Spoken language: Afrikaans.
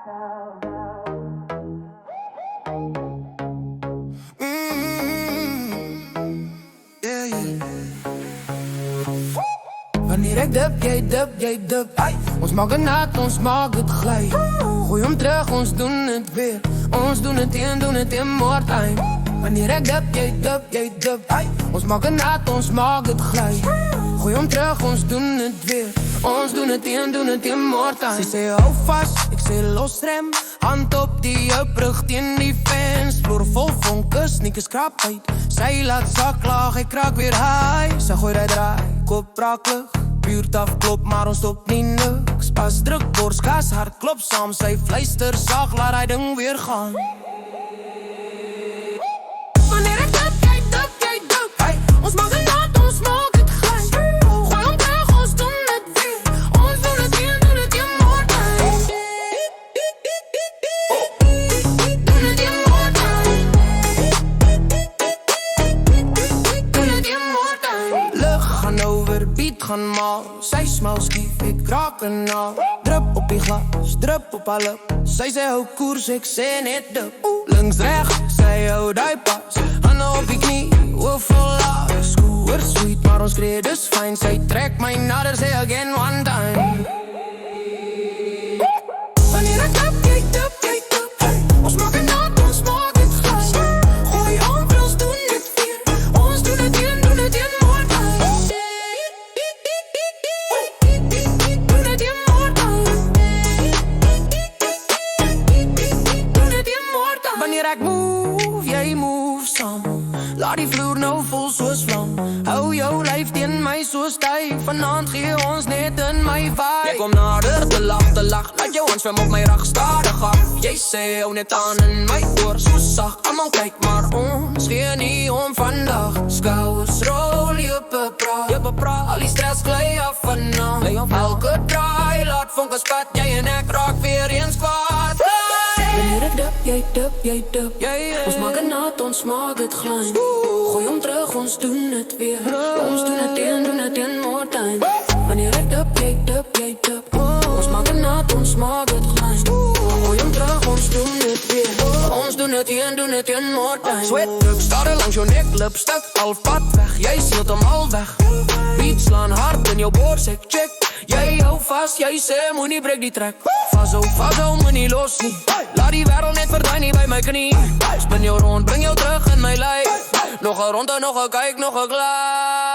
Wanneer ek dip, jy dip. Ons maak het nat, ons maak het glij. Gooi hom terug, ons doen het weer. Ons doen het in more time. Wanneer ek dip, jy dip. Ons maak het nat, ons maak het glij. Gooi hom terug, ons doen het weer. Ons doen het in more time. Sy sê hou vast, ek sê losrem. Hand op die brug teen die fence. Vloer vol vonke, sneakers krap uit. Sy laat sak laag, ek kraak weer high. Sy gooi die draai, kop braaklig. Buurt afklop, maar ons stop nie niks. Pas druk, borskas, hart klop saam. Sy fluister zacht, laat hy ding weer gaan. Wanneer ek dip, jy dip. Hey, ons maak het nat, ons maak het glij. Gooi hom terug, ons doen het weer. Ons doen het in more time. Doen het in more time. Doen het in more time. Lucht gaan over, beat gaan mal. Sy smil skief, ek raak en al. Drup op die glas, drup op haar lip. Sy sê hou koers, ek sê net dip. Links reg, sy hou die pas. Hande op die knie, hoof vol laag. Skoer sweet, maar ons kreeg dus fijn. Sy trek my nader, sê again one time. Wanneer ek dip, jy dip. Ons maak het nat, ons maak het glij. Gooi hom, ons doen het weer. Ons doen het in more time. Doen het in more time. Doen het in more time. Wanneer ek move, jy move saam. Laat die vloer nou vol soos vlam. Hou jou lyf teen my so styf. Vanavond gee ons net in my vibe. Jy kom nader, te lach. Laat jou hand zwem op my rag, stadig af. Jy sê hou net aan in my oor, so sag. Almal kyk, maar ons gee nie om vandag. Skouers rol, juppe praat. Al die stress glij af vanaf. Elke draai, laat vonke spat. Jy en ek raak weer eens kwaad. Wanneer ek dip, jy dip. Ons maak het nat, ons maak het glij. Gooi hom terug, ons doen het weer. Ons doen het in more time. Wanneer ek dip, jy dip. Ons maak het nat, ons maak het glij. Gooi hom terug, ons doen het weer. Ons doen het in more time. Sweatdruk, starre langs jou nek, lipstuk, half pad weg. Jy seelt hem al weg. Beat slaan hard in jou borst, ek check. Jy hou vast, jy sê moenie breek die trek. Vazo, moenie los nie. Laat die wereld net verdwijn nie by my knie. Spin jou rond, bring jou terug in my lyf. Nog een ronde, nog een kyk, nog een glij.